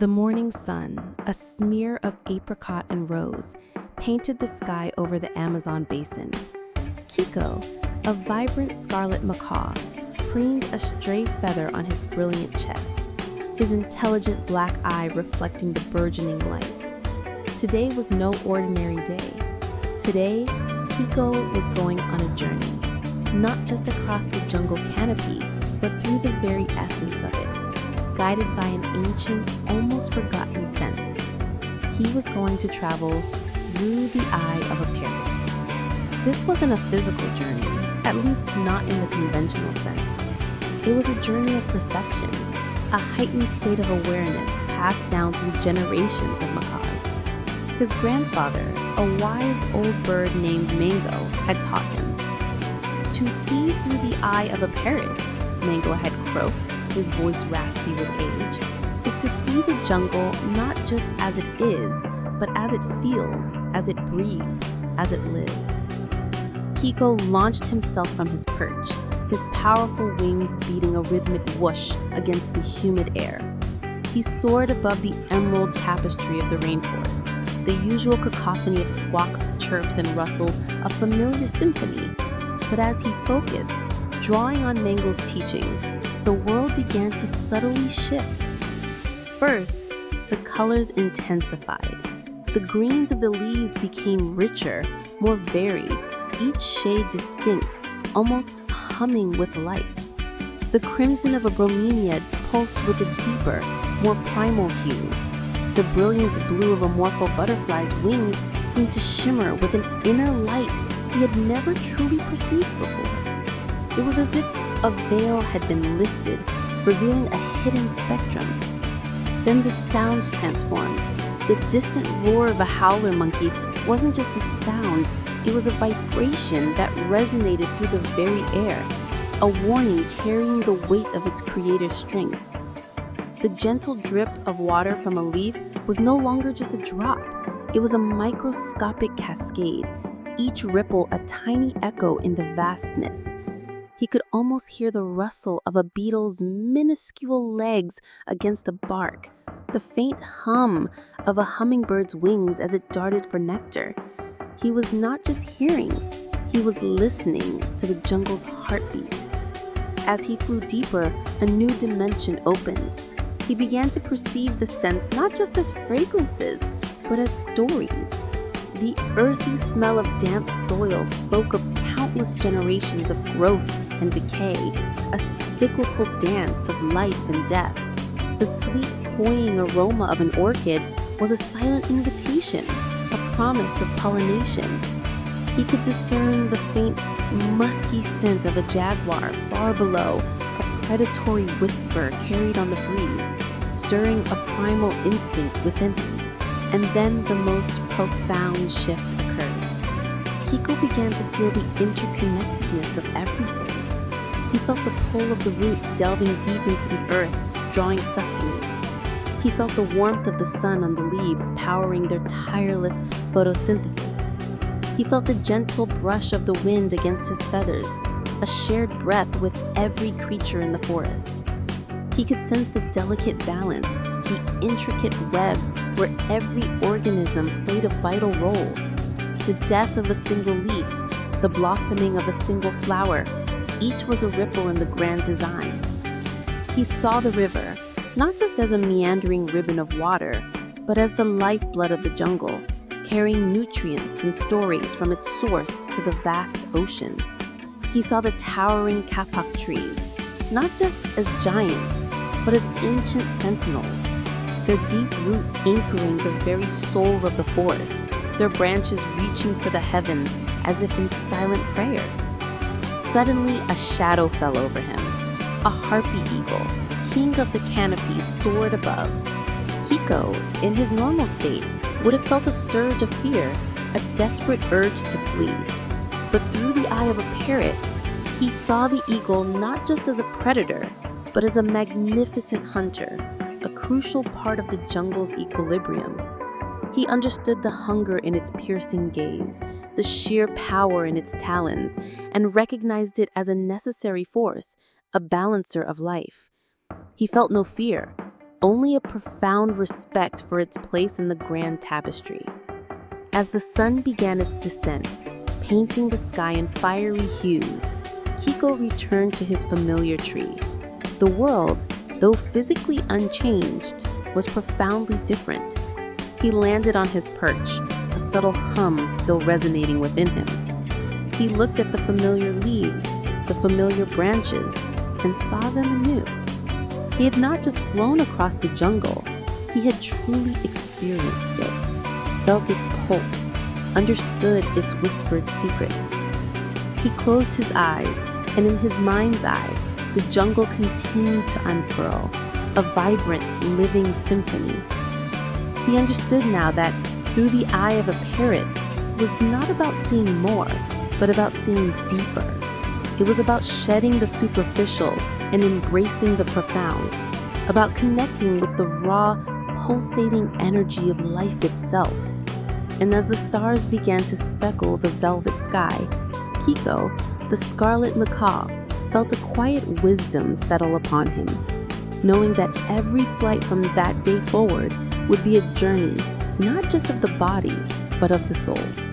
The morning sun, a smear of apricot and rose, painted the sky over the Amazon basin. Kiko, a vibrant scarlet macaw, preened a stray feather on his brilliant chest, his intelligent black eye reflecting the burgeoning light. Today was no ordinary day. Today, Kiko was going on a journey, not just across the jungle canopy, but through the very essence of it, guided by an ancient, almost forgotten sense. He was going to travel through the eye of a parrot. This wasn't a physical journey, at least not in the conventional sense. It was a journey of perception, a heightened state of awareness passed down through generations of macaws. His grandfather, a wise old bird named Mango, had taught him. To see through the eye of a parrot, Mango had croaked, his voice raspy with age, is to see the jungle not just as it is, but as it feels, as it breathes, as it lives. Kiko launched himself from his perch, his powerful wings beating a rhythmic whoosh against the humid air. He soared above the emerald tapestry of the rainforest, the usual cacophony of squawks, chirps, and rustles, a familiar symphony. But as he focused, drawing on Mango's teachings, the world began to subtly shift. First, the colors intensified. The greens of the leaves became richer, more varied, each shade distinct, almost humming with life. The crimson of a bromeliad pulsed with a deeper, more primal hue. The brilliant blue of a morpho butterfly's wings seemed to shimmer with an inner light he had never truly perceived before. It was as if a veil had been lifted, revealing a hidden spectrum. Then the sounds transformed. The distant roar of a howler monkey wasn't just a sound, it was a vibration that resonated through the very air, a warning carrying the weight of its creator's strength. The gentle drip of water from a leaf was no longer just a drop. It was a microscopic cascade, each ripple a tiny echo in the vastness. He could almost hear the rustle of a beetle's minuscule legs against the bark, the faint hum of a hummingbird's wings as it darted for nectar. He was not just hearing, he was listening to the jungle's heartbeat. As he flew deeper, a new dimension opened. He began to perceive the scents not just as fragrances, but as stories. The earthy smell of damp soil spoke of countless generations of growth and decay, a cyclical dance of life and death. The sweet, cloying aroma of an orchid was a silent invitation, a promise of pollination. He could discern the faint, musky scent of a jaguar far below, a predatory whisper carried on the breeze, stirring a primal instinct within him. And then the most profound shift occurred. Kiko began to feel the interconnectedness of everything. He felt the pull of the roots delving deep into the earth, drawing sustenance. He felt the warmth of the sun on the leaves powering their tireless photosynthesis. He felt the gentle brush of the wind against his feathers, a shared breath with every creature in the forest. He could sense the delicate balance, the intricate web where every organism played a vital role. The death of a single leaf, the blossoming of a single flower, each was a ripple in the grand design. He saw the river, not just as a meandering ribbon of water, but as the lifeblood of the jungle, carrying nutrients and stories from its source to the vast ocean. He saw the towering kapok trees, not just as giants, but as ancient sentinels, their deep roots anchoring the very soul of the forest, their branches reaching for the heavens as if in silent prayer. Suddenly, a shadow fell over him. A harpy eagle, king of the canopy, soared above. Kiko, in his normal state, would have felt a surge of fear, a desperate urge to flee. But through the eye of a parrot, he saw the eagle not just as a predator, but as a magnificent hunter, a crucial part of the jungle's equilibrium. He understood the hunger in its piercing gaze, the sheer power in its talons, and recognized it as a necessary force, a balancer of life. He felt no fear, only a profound respect for its place in the grand tapestry. As the sun began its descent, painting the sky in fiery hues, Kiko returned to his familiar tree. The world, though physically unchanged, was profoundly different. He landed on his perch, a subtle hum still resonating within him. He looked at the familiar leaves, the familiar branches, and saw them anew. He had not just flown across the jungle, he had truly experienced it, felt its pulse, understood its whispered secrets. He closed his eyes, and in his mind's eye, the jungle continued to unfurl, a vibrant, living symphony. He understood now that through the eye of a parrot was not about seeing more, but about seeing deeper. It was about shedding the superficial and embracing the profound, about connecting with the raw, pulsating energy of life itself. And as the stars began to speckle the velvet sky, Kiko, the scarlet macaw, felt a quiet wisdom settle upon him, knowing that every flight from that day forward would be a journey, not just of the body, but of the soul.